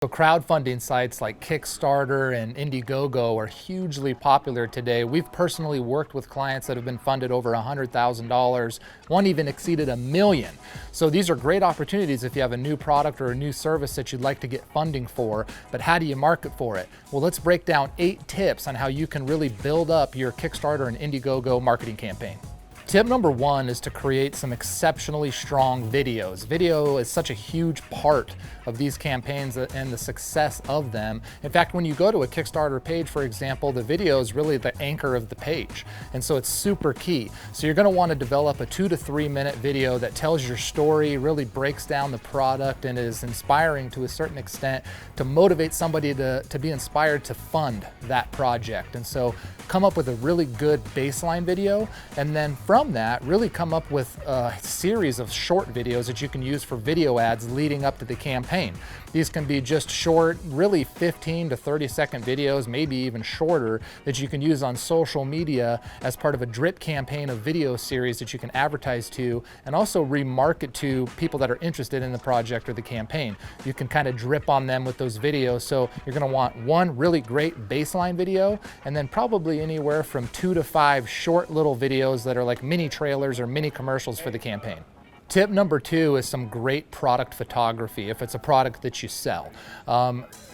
So crowdfunding sites like Kickstarter and Indiegogo are hugely popular today. We've personally worked with clients that have been funded over $100,000. One even exceeded $1 million. So these are great opportunities if you have a new product or a new service that you'd like to get funding for, but how do you market for it? Well, let's break down 8 tips on how you can really build up your Kickstarter and Indiegogo marketing campaign. Tip number 1 is to create some exceptionally strong videos. Video is such a huge part of these campaigns and the success of them. In fact, when you go to a Kickstarter page, for example, the video is really the anchor of the page. And so it's super key. So you're gonna wanna develop a 2 to 3 minute video that tells your story, really breaks down the product and is inspiring to a certain extent to motivate somebody to be inspired to fund that project. And so come up with a really good baseline video, and then from that, really come up with a series of short videos that you can use for video ads leading up to the campaign. These can be just short, really 15 to 30 second videos, maybe even shorter, that you can use on social media as part of a drip campaign of video series that you can advertise to and also remarket to people that are interested in the project or the campaign. You can kind of drip on them with those videos. So you're gonna want one really great baseline video, and then probably anywhere from 2 to 5 short little videos that are like mini trailers or mini commercials for the campaign. Tip number 2 is some great product photography if it's a product that you sell.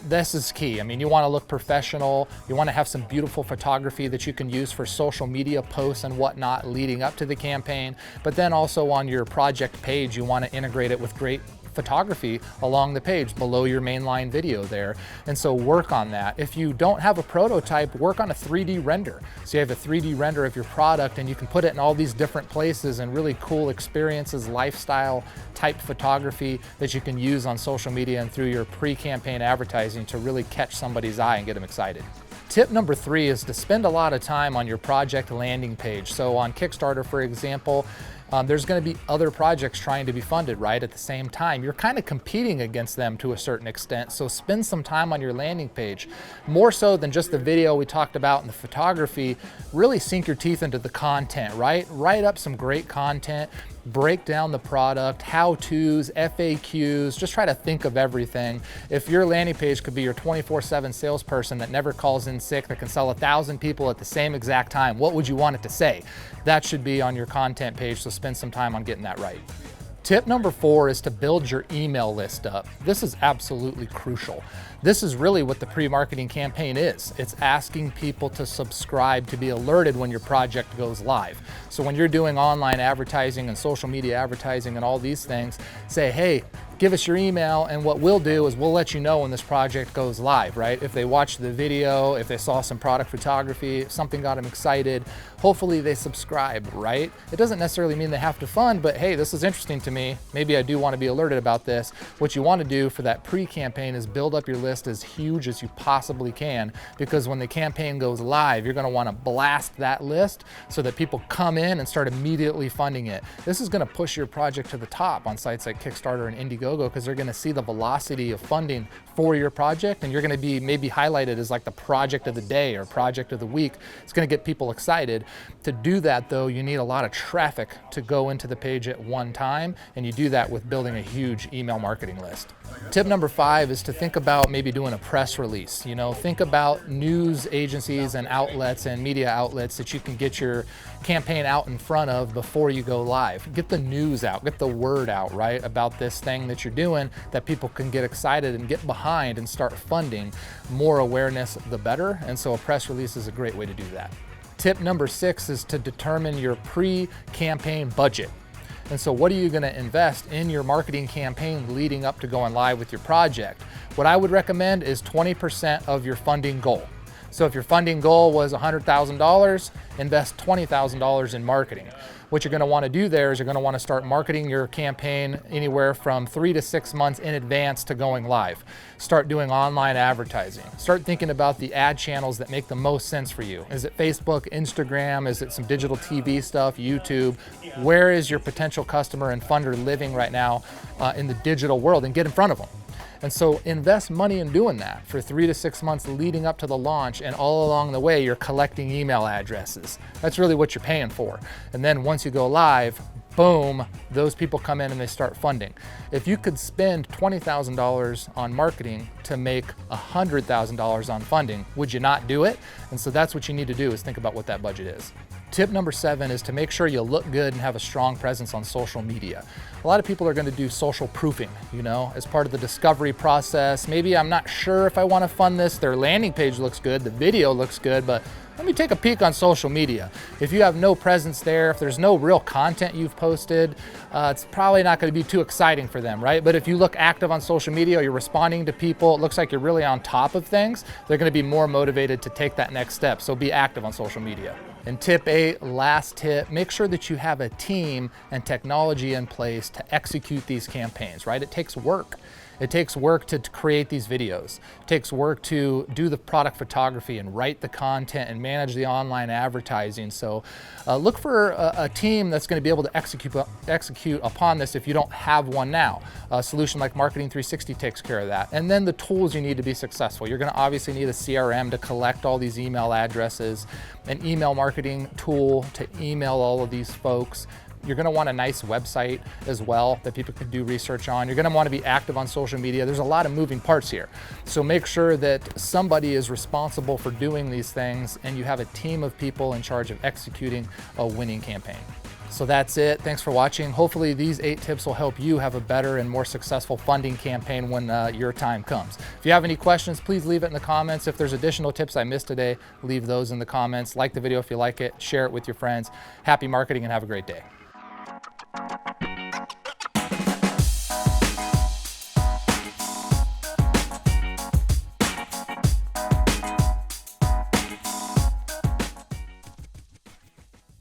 This is key. I mean, you want to look professional. You want to have some beautiful photography that you can use for social media posts and whatnot leading up to the campaign. But then also on your project page, you want to integrate it with great photography along the page below your mainline video there. And so work on that. If you don't have a prototype, work on a 3D render. So you have a 3D render of your product and you can put it in all these different places and really cool experiences, lifestyle type photography that you can use on social media and through your pre-campaign advertising to really catch somebody's eye and get them excited. Tip number 3 is to spend a lot of time on your project landing page. So on Kickstarter, for example, there's going to be other projects trying to be funded right at the same time. You're kind of competing against them to a certain extent, so spend some time on your landing page. More so than just the video we talked about and the photography, really sink your teeth into the content, right? Write up some great content, break down the product, how-tos, FAQs, just try to think of everything. If your landing page could be your 24/7 salesperson that never calls in sick, that can sell 1,000 people at the same exact time, what would you want it to say? That should be on your content page, so spend some time on getting that right. Tip number 4 is to build your email list up. This is absolutely crucial. This is really what the pre-marketing campaign is. It's asking people to subscribe to be alerted when your project goes live. So when you're doing online advertising and social media advertising and all these things, say, hey, give us your email, and what we'll do is we'll let you know when this project goes live, right? If they watched the video, if they saw some product photography, if something got them excited, hopefully they subscribe, right? It doesn't necessarily mean they have to fund, but hey, this is interesting to me. Maybe I do want to be alerted about this. What you want to do for that pre-campaign is build up your list as huge as you possibly can, because when the campaign goes live, you're going to want to blast that list so that people come in and start immediately funding it. This is going to push your project to the top on sites like Kickstarter and Indiegogo, because they're going to see the velocity of funding for your project, and you're going to be maybe highlighted as like the project of the day or project of the week. It's going to get people excited. To do that though, you need a lot of traffic to go into the page at one time, and you do that with building a huge email marketing list. Tip number 5 is to think about maybe doing a press release. Think about news agencies and outlets and media outlets that you can get your campaign out in front of before you go live. Get the news out, get the word out, right, about this thing that you're doing, that people can get excited and get behind and start funding. More awareness, the better. And so a press release is a great way to do that. Tip number 6 is to determine your pre-campaign budget. And so what are you going to invest in your marketing campaign leading up to going live with your project? What I would recommend is 20% of your funding goal. So if your funding goal was $100,000, invest $20,000 in marketing. What you're going to want to do there is you're going to want to start marketing your campaign anywhere from 3 to 6 months in advance to going live. Start doing online advertising. Start thinking about the ad channels that make the most sense for you. Is it Facebook, Instagram? Is it some digital TV stuff, YouTube? Where is your potential customer and funder living right now in the digital world, and get in front of them. And so invest money in doing that for 3 to 6 months leading up to the launch, and all along the way you're collecting email addresses. That's really what you're paying for. And then once you go live, boom, those people come in and they start funding. If you could spend $20,000 on marketing to make $100,000 on funding, would you not do it? And so that's what you need to do, is think about what that budget is. Tip number 7 is to make sure you look good and have a strong presence on social media. A lot of people are going to do social proofing, as part of the discovery process. Maybe I'm not sure if I want to fund this. Their landing page looks good, the video looks good, but let me take a peek on social media. If you have no presence there, if there's no real content you've posted, it's probably not going to be too exciting for them, right? But if you look active on social media, you're responding to people, it looks like you're really on top of things, they're going to be more motivated to take that next step. So be active on social media. And tip 8, last tip, make sure that you have a team and technology in place to execute these campaigns, right? It takes work. It takes work to create these videos. It takes work to do the product photography and write the content and manage the online advertising. So look for a team that's going to be able to execute upon this if you don't have one now. A solution like Marketing 360 takes care of that. And then the tools you need to be successful. You're going to obviously need a CRM to collect all these email addresses, an email marketing tool to email all of these folks. You're going to want a nice website as well that people can do research on. You're going to want to be active on social media. There's a lot of moving parts here. So make sure that somebody is responsible for doing these things and you have a team of people in charge of executing a winning campaign. So that's it. Thanks for watching. Hopefully these 8 tips will help you have a better and more successful funding campaign when your time comes. If you have any questions, please leave it in the comments. If there's additional tips I missed today, leave those in the comments. Like the video if you like it, share it with your friends. Happy marketing and have a great day.